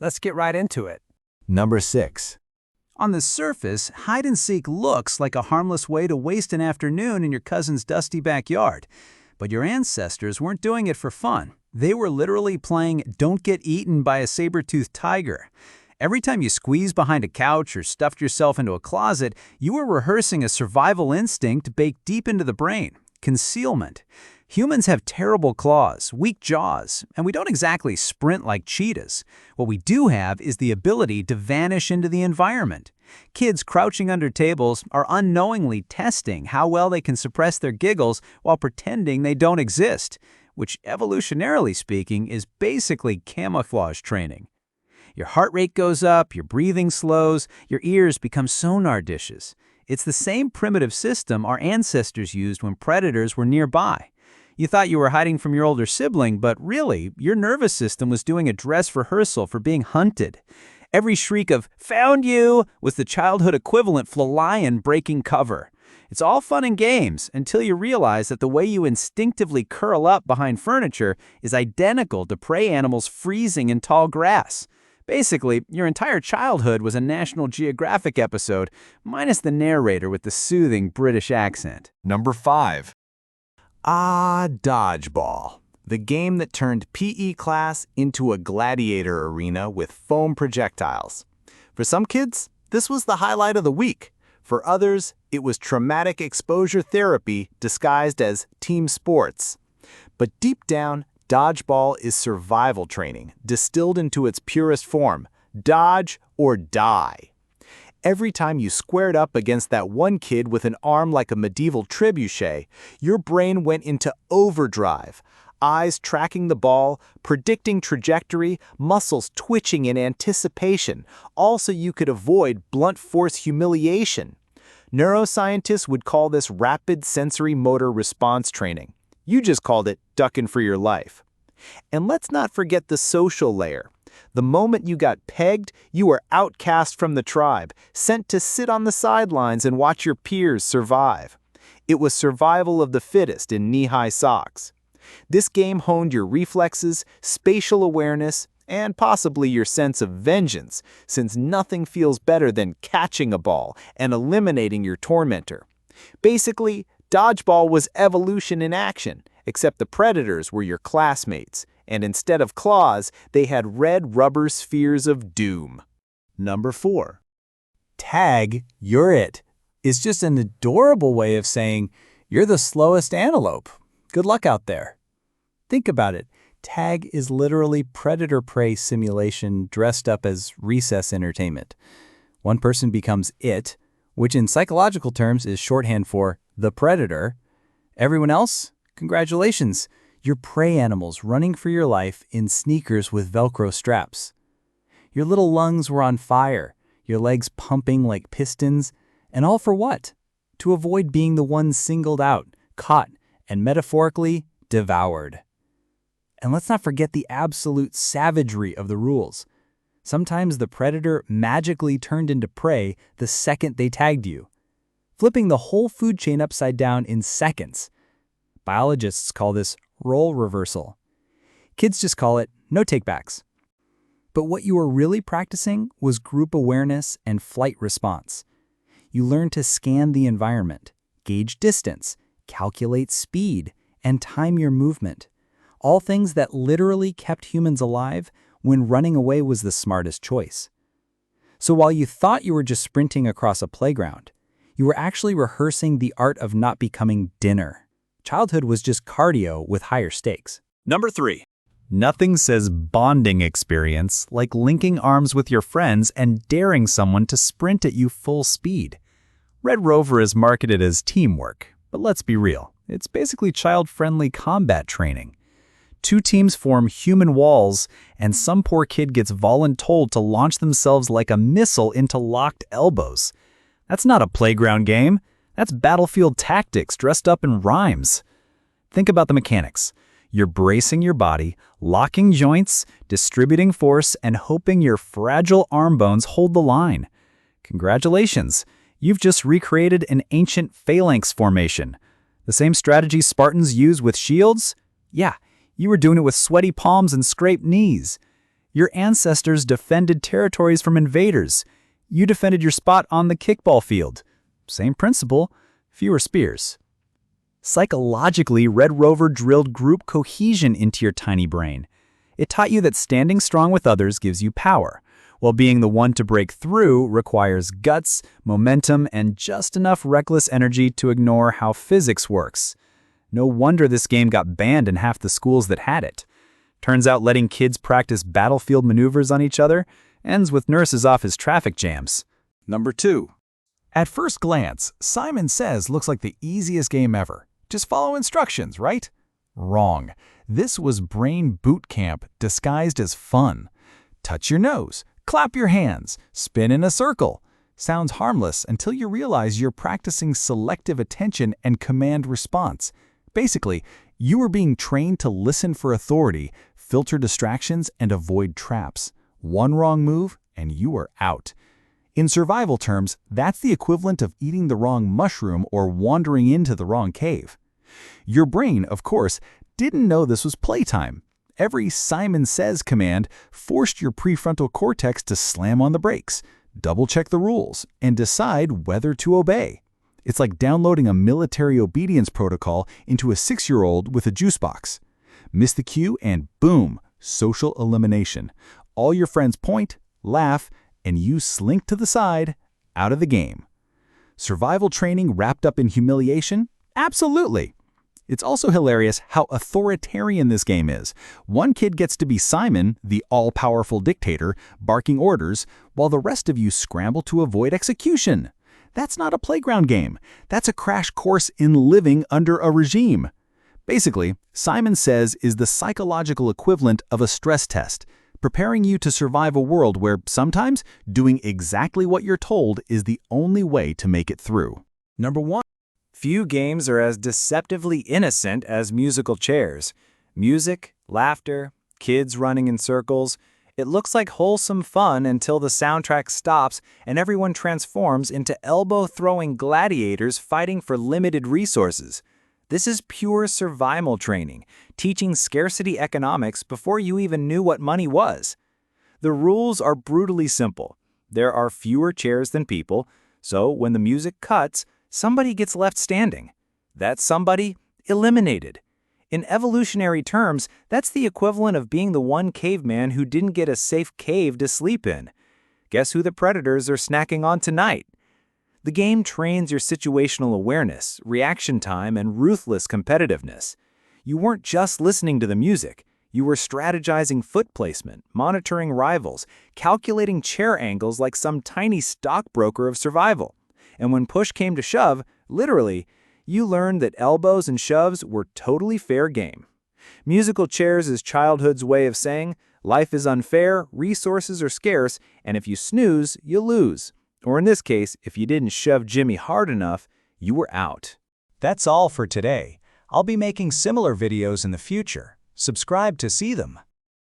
Let's get right into it. Number 6. On the surface, hide-and-seek looks like a harmless way to waste an afternoon in your cousin's dusty backyard. But your ancestors weren't doing it for fun. They were literally playing Don't Get Eaten by a Saber-Toothed Tiger. Every time you squeezed behind a couch or stuffed yourself into a closet, you were rehearsing a survival instinct baked deep into the brain: concealment. Humans have terrible claws, weak jaws, and we don't exactly sprint like cheetahs. What we do have is the ability to vanish into the environment. Kids crouching under tables are unknowingly testing how well they can suppress their giggles while pretending they don't exist, which, evolutionarily speaking, is basically camouflage training. Your heart rate goes up, your breathing slows, your ears become sonar dishes. It's the same primitive system our ancestors used when predators were nearby. You thought you were hiding from your older sibling, but really, your nervous system was doing a dress rehearsal for being hunted. Every shriek of "found you" was the childhood equivalent for a lion breaking cover. It's all fun and games until you realize that the way you instinctively curl up behind furniture is identical to prey animals freezing in tall grass. Basically, your entire childhood was a National Geographic episode, minus the narrator with the soothing British accent. Number 5. Dodgeball. The game that turned PE class into a gladiator arena with foam projectiles. For some kids, this was the highlight of the week. For others, it was traumatic exposure therapy disguised as team sports. But deep down, dodgeball is survival training, distilled into its purest form: dodge or die. Every time you squared up against that one kid with an arm like a medieval trebuchet, your brain went into overdrive, eyes tracking the ball, predicting trajectory, muscles twitching in anticipation, all so you could avoid blunt force humiliation. Neuroscientists would call this rapid sensory motor response training. You just called it ducking for your life. And let's not forget the social layer. The moment you got pegged, you were outcast from the tribe, sent to sit on the sidelines and watch your peers survive. It was survival of the fittest in knee-high socks. This game honed your reflexes, spatial awareness, and possibly your sense of vengeance, since nothing feels better than catching a ball and eliminating your tormentor. Basically, dodgeball was evolution in action, except the predators were your classmates, and instead of claws, they had red rubber spheres of doom. Number 4. Tag, you're it, is just an adorable way of saying, you're the slowest antelope. Good luck out there. Think about it. Tag is literally predator-prey simulation dressed up as recess entertainment. One person becomes it, which in psychological terms is shorthand for the predator. Everyone else, congratulations. You're prey animals running for your life in sneakers with Velcro straps. Your little lungs were on fire, your legs pumping like pistons, and all for what? To avoid being the one singled out, caught, and metaphorically devoured. And let's not forget the absolute savagery of the rules. Sometimes the predator magically turned into prey the second they tagged you, flipping the whole food chain upside down in seconds. Biologists call this role reversal. Kids just call it no takebacks. But what you were really practicing was group awareness and flight response. You learned to scan the environment, gauge distance, calculate speed, and time your movement. All things that literally kept humans alive when running away was the smartest choice. So while you thought you were just sprinting across a playground, you were actually rehearsing the art of not becoming dinner. Childhood was just cardio with higher stakes. Number 3. Nothing says bonding experience like linking arms with your friends and daring someone to sprint at you full speed. Red Rover is marketed as teamwork, but let's be real. It's basically child-friendly combat training. 2 teams form human walls, and some poor kid gets voluntold to launch themselves like a missile into locked elbows. That's not a playground game. That's battlefield tactics dressed up in rhymes. Think about the mechanics. You're bracing your body, locking joints, distributing force, and hoping your fragile arm bones hold the line. Congratulations, you've just recreated an ancient phalanx formation. The same strategy Spartans use with shields? Yeah, you were doing it with sweaty palms and scraped knees. Your ancestors defended territories from invaders. You defended your spot on the kickball field. Same principle, fewer spears. Psychologically, Red Rover drilled group cohesion into your tiny brain. It taught you that standing strong with others gives you power, while being the one to break through requires guts, momentum, and just enough reckless energy to ignore how physics works. No wonder this game got banned in half the schools that had it. Turns out letting kids practice battlefield maneuvers on each other ends with nurses off as traffic jams. Number 2. At first glance, Simon Says looks like the easiest game ever. Just follow instructions, right? Wrong. This was brain boot camp disguised as fun. Touch your nose, clap your hands, spin in a circle. Sounds harmless until you realize you're practicing selective attention and command response. Basically, you are being trained to listen for authority, filter distractions, and avoid traps. One wrong move, and you are out. In survival terms, that's the equivalent of eating the wrong mushroom or wandering into the wrong cave. Your brain, of course, didn't know this was playtime. Every Simon Says command forced your prefrontal cortex to slam on the brakes, double-check the rules, and decide whether to obey. It's like downloading a military obedience protocol into a 6-year-old with a juice box. Miss the cue and boom, social elimination. All your friends point, laugh, and you slink to the side, out of the game. Survival training wrapped up in humiliation? Absolutely. It's also hilarious how authoritarian this game is. One kid gets to be Simon, the all-powerful dictator, barking orders, while the rest of you scramble to avoid execution. That's not a playground game. That's a crash course in living under a regime. Basically, Simon Says is the psychological equivalent of a stress test, preparing you to survive a world where sometimes doing exactly what you're told is the only way to make it through. Number 1. Few games are as deceptively innocent as musical chairs. Music, laughter, kids running in circles. It looks like wholesome fun until the soundtrack stops and everyone transforms into elbow-throwing gladiators fighting for limited resources. This is pure survival training, teaching scarcity economics before you even knew what money was. The rules are brutally simple. There are fewer chairs than people, so when the music cuts, somebody gets left standing. That somebody, eliminated. In evolutionary terms, that's the equivalent of being the one caveman who didn't get a safe cave to sleep in. Guess who the predators are snacking on tonight? The game trains your situational awareness, reaction time, and ruthless competitiveness. You weren't just listening to the music. You were strategizing foot placement, monitoring rivals, calculating chair angles like some tiny stockbroker of survival. And when push came to shove, literally, you learned that elbows and shoves were totally fair game. Musical chairs is childhood's way of saying, life is unfair, resources are scarce, and if you snooze, you lose. Or in this case, if you didn't shove Jimmy hard enough, you were out. That's all for today. I'll be making similar videos in the future. Subscribe to see them.